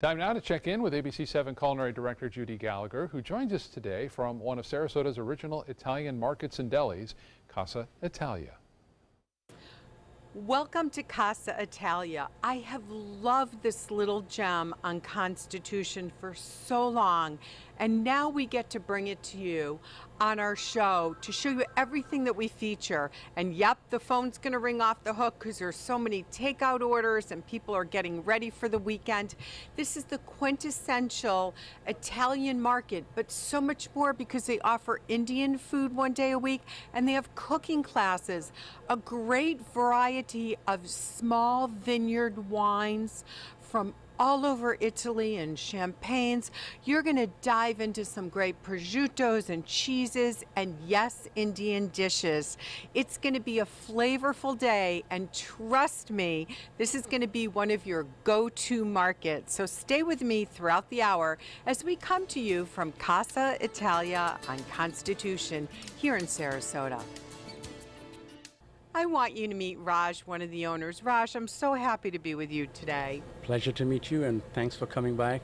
Time now to check in with ABC7 Culinary Director Judi Gallagher, who joins us today from one of Sarasota's original Italian markets and delis, Casa Italia. Welcome to Casa Italia. I have loved this little gem on Constitution for so long, and now we get to bring it to you on our show to show you everything that we feature. And yep, the phone's gonna ring off the hook because there's so many takeout orders and people are getting ready for the weekend. This is the quintessential Italian market, but so much more because they offer Indian food one day a week and they have cooking classes, a great variety of small vineyard wines from all over Italy and champagnes. You're gonna dive into some great prosciuttos and cheeses and yes, Indian dishes. It's gonna be a flavorful day, and trust me, this is gonna be one of your go-to markets. So stay with me throughout the hour as we come to you from Casa Italia on Constitution here in Sarasota. I want you to meet Raj, one of the owners. Raj, I'm so happy to be with you today. Pleasure to meet you, and thanks for coming by.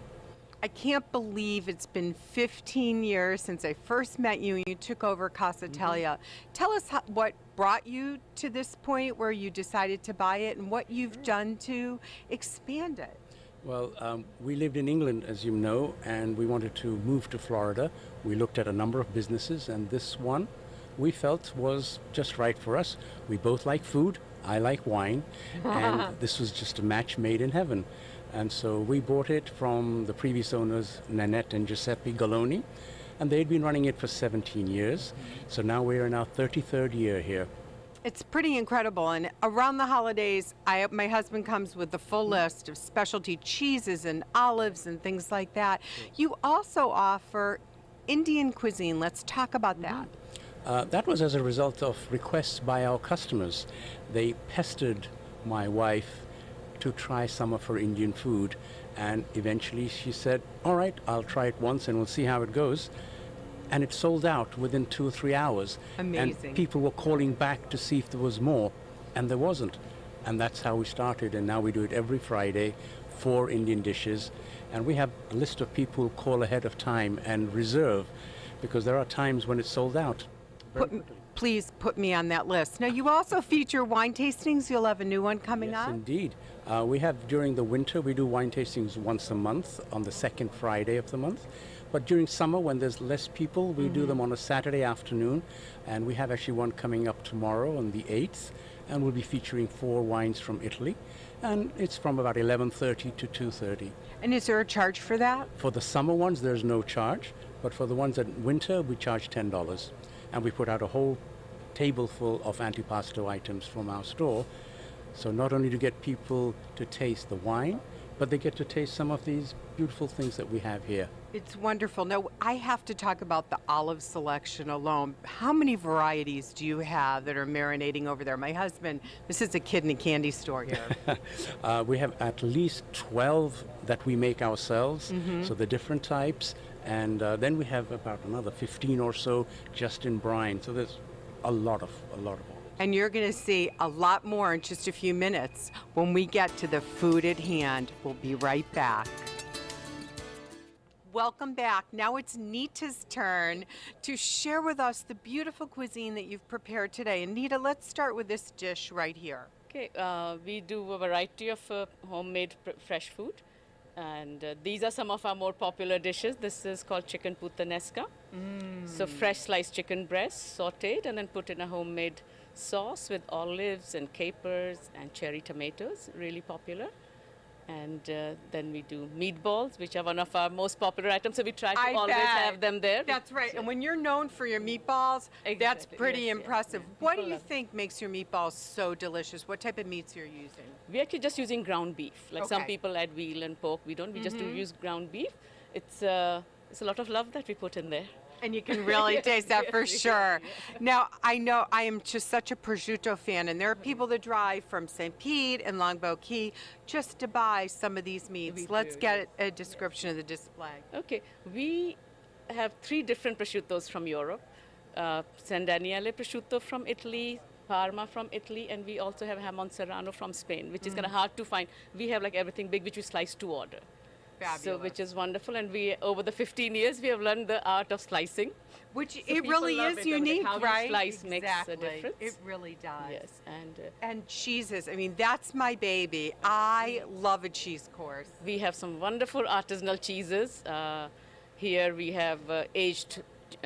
I can't believe it's been 15 years since I first met you and you took over Casa Italia. Tell us what brought you to this point where you decided to buy it and what you've done to expand it. Well, we lived in England, as you know, and we wanted to move to Florida. We looked at a number of businesses, and this one we felt was just right for us. We both like food, I like wine, and this was just a match made in heaven. And so we bought it from the previous owners, Nanette and Giuseppe Galoni, and they'd been running it for 17 years. So now we're in our 33rd year here. It's pretty incredible, and around the holidays, my husband comes with the full list of specialty cheeses and olives and things like that. You also offer Indian cuisine. Let's talk about that. That was as a result of requests by our customers. They pestered my wife to try some of her Indian food, and eventually she said, all right, I'll try it once and we'll see how it goes. And it sold out within 2 or 3 hours. Amazing. And people were calling back to see if there was more, and there wasn't. And that's how we started, and now we do it every Friday, 4 Indian dishes. And we have a list of people who call ahead of time and reserve, because there are times when it's sold out. Please put me on that list. Now, you also feature wine tastings. You'll have a new one coming up. Yes, indeed. We have, during the winter, we do wine tastings once a month on the second Friday of the month. But during summer, when there's less people, we do them on a Saturday afternoon. And we have actually one coming up tomorrow on the 8th. And we'll be featuring 4 wines from Italy. And it's from about 11:30 to 2:30. And is there a charge for that? For the summer ones, there's no charge. But for the ones in winter, we charge $10. And we put out a whole table full of antipasto items from our store. So not only do you get people to taste the wine, but they get to taste some of these beautiful things that we have here. It's wonderful. Now, I have to talk about the olive selection alone. How many varieties do you have that are marinating over there? My husband, this is a kid in a candy store here. We have at least 12 that we make ourselves, so the different types. And then we have about another 15 or so just in brine. So there's a lot of olives. And you're going to see a lot more in just a few minutes when we get to the food at hand. We'll be right back. Welcome back. Now it's Nita's turn to share with us the beautiful cuisine that you've prepared today. And Nita, let's start with this dish right here. Okay, we do a variety of homemade fresh food. And these are some of our more popular dishes. This is called chicken puttanesca. So fresh sliced chicken breast, sauteed, and then put in a homemade sauce with olives and capers and cherry tomatoes, really popular. And then we do meatballs, which are one of our most popular items. So we try to always have them there. That's right. So, and when you're known for your meatballs, that's pretty impressive. What do you think makes your meatballs so delicious? What type of meats you're using? We're actually just using ground beef. Like some people add veal and pork. We don't. We just do use ground beef. It's a lot of love that we put in there. And you can really taste that for sure. Now, I know I am just such a prosciutto fan, and there are people that drive from St. Pete and Longboat Key just to buy some of these meats. Let's get a description of the display. Okay, we have 3 different prosciuttos from Europe. San Daniele prosciutto from Italy, Parma from Italy, and we also have Jamon Serrano from Spain, which is kind of hard to find. We have like everything big, which we slice to order. Fabulous. which is wonderful. And we, over the 15 years, we have learned the art of slicing. Which So it people really love is it. I mean, unique, how you right? slice makes a difference. It really does. Yes, And cheeses. I mean, that's my baby. I love a cheese course. we have some wonderful artisanal cheeses. Here we have aged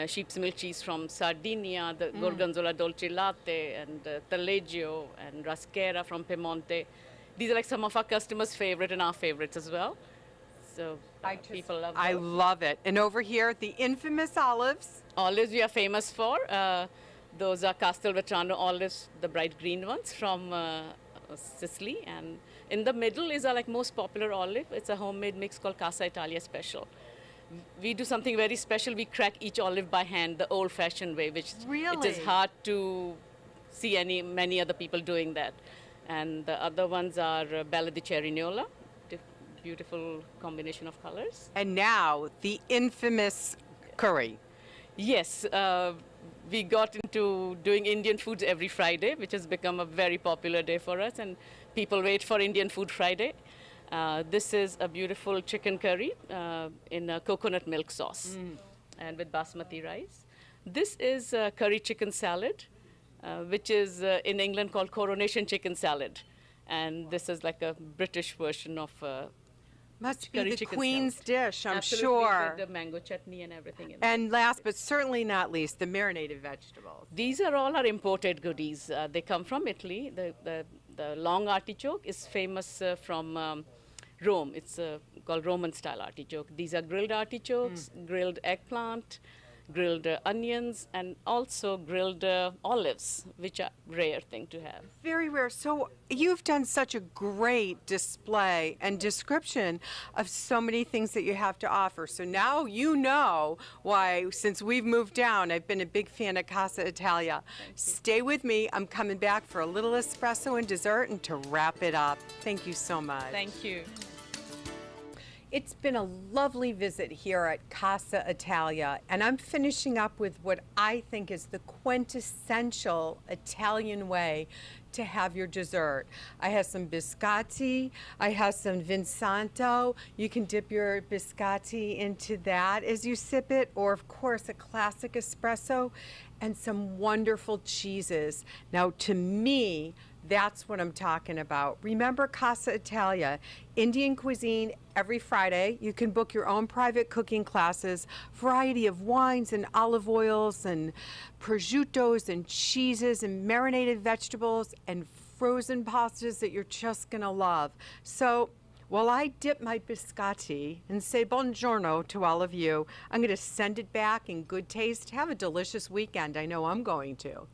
sheep's milk cheese from Sardinia, the Gorgonzola Dolce Latte, and Taleggio, and Rasquera from Piemonte. These are like some of our customers' favorite and our favorites as well. So people love I those. love it. And over here, the infamous olives. Olives we are famous for. Those are Castelvetrano olives, the bright green ones from Sicily. And in the middle is our like most popular olive. It's a homemade mix called Casa Italia Special. We do something very special. We crack each olive by hand, the old-fashioned way, which it is Really? hard to see many other people doing that. And the other ones are Bella di Cerignola, beautiful combination of colors. And now, the infamous curry. Yes, we got into doing Indian foods every Friday, which has become a very popular day for us, and people wait for Indian Food Friday. This is a beautiful chicken curry in a coconut milk sauce and with basmati rice. This is curry chicken salad, which is in England called coronation chicken salad. And this is like a British version of Must be curry the chicken queen's salad. dish, I'm Absolutely, sure. with the mango chutney and everything in it. And last but certainly not least, the marinated vegetables. These are all our imported goodies. They come from Italy. The long artichoke is famous from Rome. It's called Roman style artichoke. These are grilled artichokes, grilled eggplant, grilled onions, and also grilled olives, which are rare thing to have. Very rare. So you've done such a great display and description of so many things that you have to offer. So now you know why, since we've moved down, I've been a big fan of Casa Italia. Stay with me. I'm coming back for a little espresso and dessert and to wrap it up. Thank you so much. Thank you. It's been a lovely visit here at Casa Italia, and I'm finishing up with what I think is the quintessential Italian way to have your dessert. I have some biscotti, I have some Vinsanto. You can dip your biscotti into that as you sip it, or of course a classic espresso, and some wonderful cheeses. Now to me, that's what I'm talking about. Remember Casa Italia, Indian cuisine every Friday. You can book your own private cooking classes, variety of wines and olive oils and prosciuttos and cheeses and marinated vegetables and frozen pastas that you're just gonna love. So while I dip my biscotti and say buongiorno to all of you, I'm gonna send it back in good taste. Have a delicious weekend. I know I'm going to.